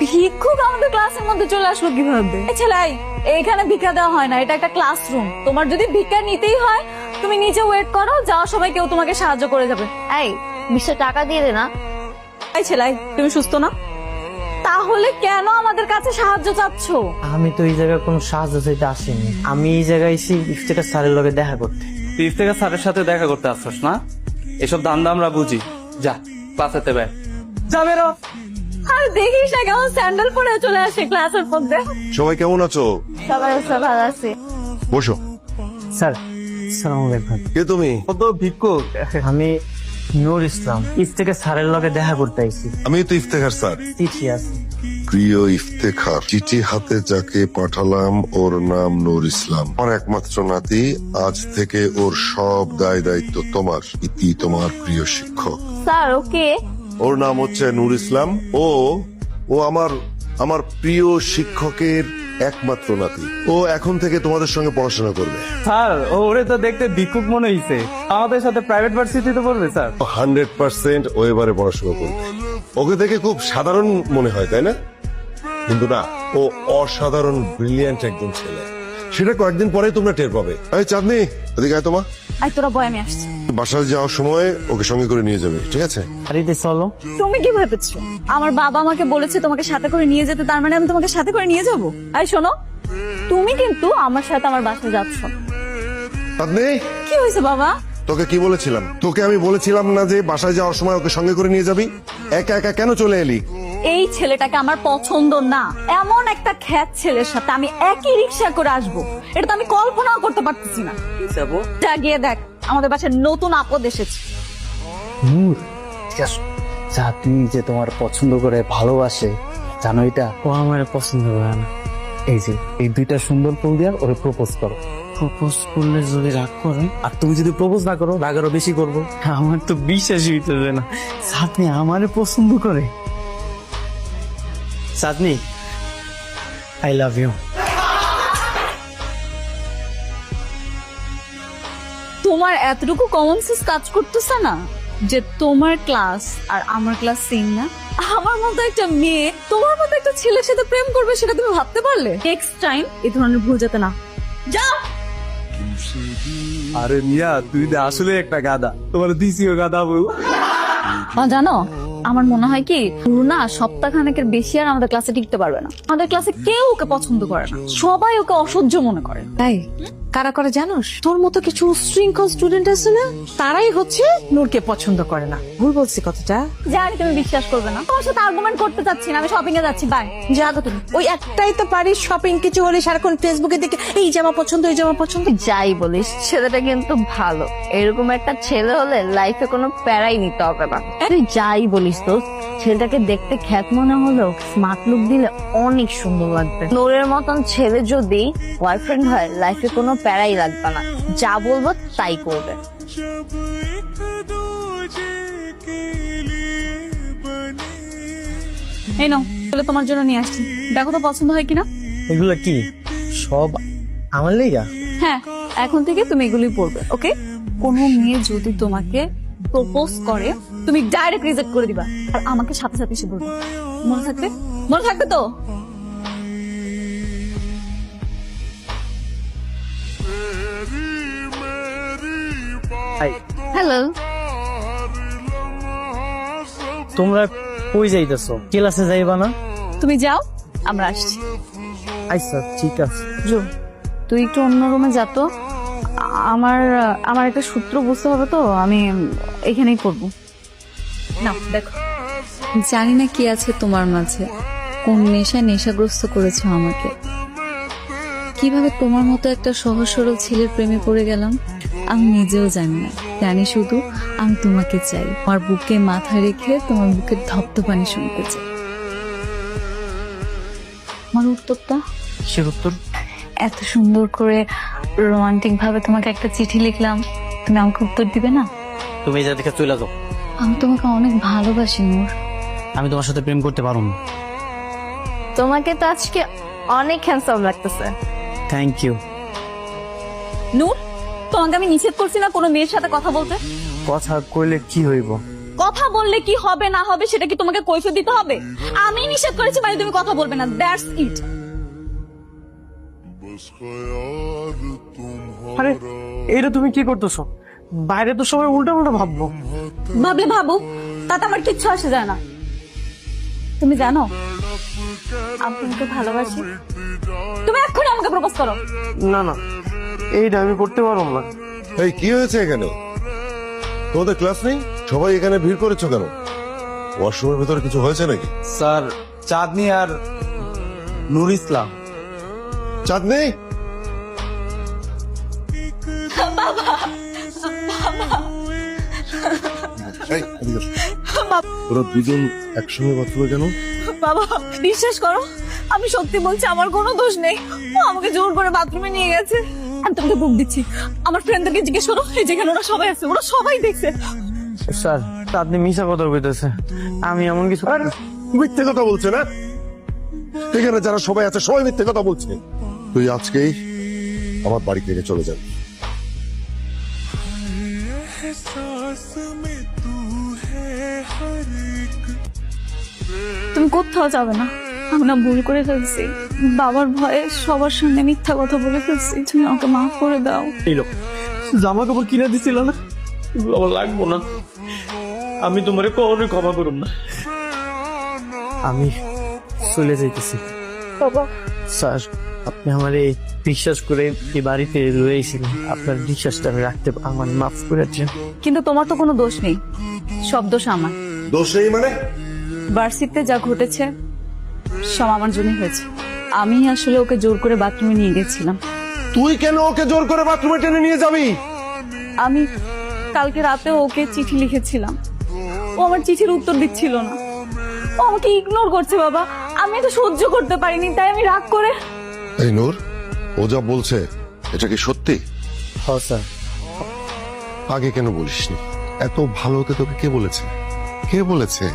ভিক্ষুক আমাদের ক্লাসের মধ্যে চলে আসলো কিভাবে? ছেলাই, এখানে ভিক্ষা দেওয়া হয় না, এটা একটা ক্লাসরুম। তোমার যদি ভিক্ষা নিতেই হয় তুমি নিচে ওয়েট করো, যাওয়ার সময় কেউ তোমাকে সাহায্য করে যাবে। এই 20 টাকা দিয়ে দে না। এই ছেলাই, তুমি সুস্থ না? তাহলে কেন আমাদের কাছে সাহায্য চাচ্ছ? আমি তো এই জায়গায় কোনো সাহায্য চাইতে আসিনি। আমি এই জায়গায় এসে ইফতেখার স্যারের লগে দেখা করতে। তুই ইফতেখার স্যারের সাথে দেখা করতে আসছস না? এসব ধান্দা আমরা বুঝি। যা ক্লাসেতে বের। যা বেরো। আর দেখিস না কেমন স্যান্ডেল পরে চলে আসে ক্লাসের মধ্যে। সবাই কেমন আছো? সবাই ভালো আছে। বসো। স্যার, সালাম আলাইকুম। কে তুমি? কত ভিক্ষুক। আমি নূর ইসলাম, ইফতেখার স্যারের লগে দেখা করতে আইছি। আমি তো ইফতেখার স্যার। চিঠি আছে। প্রিয় ইফতেখার, চিঠি হাতে যাকে পাঠালাম ওর নাম নূর ইসলাম। আমার একমাত্র নাতি। আজ থেকে ওর সব দায় দায়িত্ব তোমার। ইতি তোমার প্রিয় শিক্ষক। স্যার ওকে ওর নাম হচ্ছে নূর ইসলাম। ও আমার প্রিয় শিক্ষকের একমাত্র নাতি। ও এখন থেকে তোমাদের সঙ্গে পড়াশোনা করবে। স্যার ওরে তো দেখতে ভিক্ষুক মনে হইছে। আমাদের সাথে প্রাইভেট ভার্সিটিতে পড়বে স্যার। 100% ও এবারে পড়াশোনা করবে। ওকে দেখে খুব সাধারণ মনে হয়, তাই না? কিন্তু না, ও অসাধারণ ব্রিলিয়ান্ট একজন ছেলে। সেটা কয়েকদিন পরে তোমরা টের পাবে। এই চাঁদনি, এদিকে আয় তোমা। আই তোরা বয়, আমি আসছি। বাসায় যাওয়ার সময় ওকে সঙ্গে করে নিয়ে যাবে, ঠিক আছে? বাড়িতে চলো। তুমি কি ভেবেছো আমার বাবা আমাকে বলেছে তোমাকে সাথে করে নিয়ে যেতে, তার মানে আমি তোমাকে সাথে করে নিয়ে যাবো? এই শোনো, তুমি কিন্তু আমার সাথে আমার বাসায় যাচ্ছ না। চাঁদনি, কি হয়েছে বাবা? তোকে কি বলেছিলাম? তোকে আমি বলেছিলাম না যে বাসায় যাওয়ার সময় ওকে সঙ্গে করে নিয়ে যাবি? একা একা কেন চলে এলি? এই ছেলেটাকে আমার পছন্দ না। এমন একটা খ্যাত ছেলের সাথে আমি একই রিক্সা করে আসবো, এটা তো আমি কল্পনাও করতে পারতেছি না। যাবো। যা গিয়ে দেখ, আমাদের বাসায় নতুন আপদ এসেছে। নূর, ঠিক আছে। যা, তুমি যে তোমার পছন্দ করে ভালোবাসে, জানো এটা? ও আমার পছন্দ করে না। এই যে এই দুইটা সুন্দর ফুল দিয়ে ওরে প্রপোজ করো। প্রপোজ করলে যদি রাগ করে, আর তুমি যদি প্রপোজ না করো, রাগ আরো বেশি করবো। আমার তো বিশ্বাসই হইতেছে না চাঁদনি আমারে পছন্দ করে। চাঁদনি, আই লাভ ইউ। তোমার এতটুকু কমন সেন্স কাজ করতেছে না যে তোমার ক্লাস আর আমার ক্লাস সেম না? আমার মতো একটা মেয়ে তোমার মতো একটা ছেলের সাথে প্রেম করবে, সেটা তুমি ভাবতে পারলে? নেক্সট টাইম এই ধরনের ভুল যাতে না। যাও। আরে মিয়া, তুই আসলে একটা গাদা। তোমার দিছিও গাদা বউ। জানো, আমার মনে হয় কি পুরো না সপ্তাহখানেকের বেশি আর আমাদের ক্লাসে টিকতে পারবে না। আমাদের ক্লাসে কেউ ওকে পছন্দ করে না, সবাই ওকে অসহ্য মনে করে। তাই কারা করে জানোস? তোর মতো কিছু উশৃঙ্খল স্টুডেন্ট আছে না, তারাই হচ্ছে নূরকে পছন্দ করে না। ভুল বলছি কথাটা? জানি তুমি বিশ্বাস করবে না, তোমার সাথে আর্গুমেন্ট করতে চাচ্ছি না, আমি শপিং এ যাচ্ছি, বাই। যা তো তুমি, ওই একটাই তো পারিস, শপিং কিছু হলে সারাক্ষণ ফেসবুকে দেখে এই জামা পছন্দ, এই জামা পছন্দ। যাই বলিস, ছেলেটা কিন্তু ভালো। এরকম একটা ছেলে হলে লাইফে কোনো প্যারাই নিতে হবে না। তুই যাই বলিস তো, ছেলেটাকে দেখতে খ্যাত মনে হলেও স্মার্ট লুক দিলে অনেক সুন্দর লাগবে। নূরের মতন ছেলে যদি বয়ফ্রেন্ড হয়, লাইফে কোনো প্যারাই লাগবে না, যা বলবো তাই করবে। এই নাও, তাহলে তোমার জন্য নিয়ে আসছি, দেখো তো পছন্দ হয় কিনা। এগুলো কি সব আমার লেগা? হ্যাঁ, এখন থেকে তুমি এগুলোই পড়বে, ওকে? কোনো মেয়ে যদি তোমাকে প্রপোজ করে তুমি ডাইরেক্ট রিজেক্ট করে দিবা, আর আমাকে সাথে সাথে এসে বলবে। মনে থাকবে? মনে থাকবে তো? হ্যালো, তোমরা কই যাইতেছো? ক্লাসে যাইবা না? তুমি যাও, আমরা আসছি। আচ্ছা ঠিক আছে। জো, তুই একটু অন্য রুমে যা তো। আমার একটা সূত্র বুঝতে হবে তো, আমি এখানেই করবো। না দেখো, জানি না কি আছে তোমার মাঝে, কোন নেশাগ্রস্ত করেছো আমাকে। কিভাবে তোমার মতো একটা সহজ সরল ছেলের প্রেমে পড়ে গেলাম আমি নিজেও জানি না। জানি শুধু আমি তোমাকে চাই, আমার বুকে মাথা রেখে তোমার বুকের ধপ্ধপানি শুনতে চাই। আমার উত্তরটা? কিসের উত্তর? এত সুন্দর করে রোমান্টিক ভাবে তোমাকে একটা চিঠি লিখলাম, তুমি আমাকে উত্তর দিবে না? তুমি এই জায়গা থেকে চলে যাও। আমি তোমাকে অনেক ভালোবাসি নূর। আমি তোমার সাথে প্রেম করতে পারবো না। তোমাকে তো আজকে অনেক হ্যান্ডসাম লাগতেছে। Thank you. নূর, তোমাকে আমি নিষেধ করছি না কোনো মেয়ের সাথে কথা বলতে? কথা কইলে কি হইব? কথা বললে কি হবে না হবে সেটা কি তোমাকে কৈফিয়ত দিতে হবে? আমি নিষেধ করেছি মানে তুমি কথা বলবে না, দ্যাটস ইট। আরে এটা তুমি কি করতেছো? বাইরে তো সবাই উল্টা উল্টা ভাববো। ভাবলে ভাবো, তাতে আমার কিচ্ছু আসে যায় না। তুমি জানো আমি তোমাকে ভালোবাসি। তুমি এক্ষুনি আমাকে প্রপোজ করো। না না, এইটা আমি করতে পারবো না। এই কি হয়েছে এখানে? তোমাদের ক্লাস নেই? সবাই এখানে ভিড় করেছো কেন? ওয়াশরুমের ভেতরে কিছু হয়েছে নাকি? স্যার, চাঁদনি আর নূর ইসলাম। চাঁদনি, এই, এদিকে এসো। তোরা দুজন একসঙ্গে বাথরুমে কেন? বাবা বিশ্বাস করো, আমি সত্যি বলছি, আমার কোনো দোষ নেই। ও আমাকে জোর করে বাথরুমে নিয়ে গেছে। আমি তোমাকে বুক দিচ্ছি, আমার ফ্রেন্ডদেরকে জিজ্ঞেস করো, এই যেখানে ওরা সবাই আছে, ওরা সবাই দেখছে। স্যার, আপনি মিশা কথা কইতেছে। আমি এমন কিছু মিথ্যে কথা বলছে না? এখানে যারা সবাই আছে সবাই মিথ্যে কথা বলছে। তুই আজকেই আমার বাড়ি থেকে চলে যাবি। তুমি কোথাও যাবে না। আমি না ভুল করে ফেলছি, বাবার ভয়ে সবার সামনে মিথ্যা কথা বলে ফেলছি। তুমি আমাকে মাফ করে দাও। এই লোক জামা কাপড় কিনে দিছিল না, এগুলো আমার লাগবো না। আমি তোমারে কখনোই ক্ষমা করুম না। আমি চলে যাইতেছি। বাবা স্যার, আপনি আমার এই বিশ্বাস করে এই বাড়িতে রয়েছিলেন, আপনার বিশ্বাসটা আমি রাখতে আমার মাফ করে দিন। কিন্তু তোমার তো কোনো দোষ নেই, সব দোষ আমার। দোষ নেই মানে? ভার্সিটিতে যা ঘটেছে সব আমার জন্যই হয়েছে। আমি আসলে ওকে জোর করে বাথরুমে নিয়ে গেছিলাম। তুই কেন ওকে জোর করে বাথরুমে টেনে নিয়ে যাবি? আমি কালকে রাতে ওকে চিঠি লিখেছিলাম, ও আমার চিঠির উত্তর দিচ্ছিল না, ও আমাকে ইগনোর করছে। বাবা আমি এটা সহ্য করতে পারিনি, তাই আমি রাগ করে। এই নূর, ও যা বলছে এটা কি সত্যি? হ্যাঁ স্যার। আগে কেন বলিসনি? এত ভালো হতে তোকে কে বলেছে? কে বলেছে?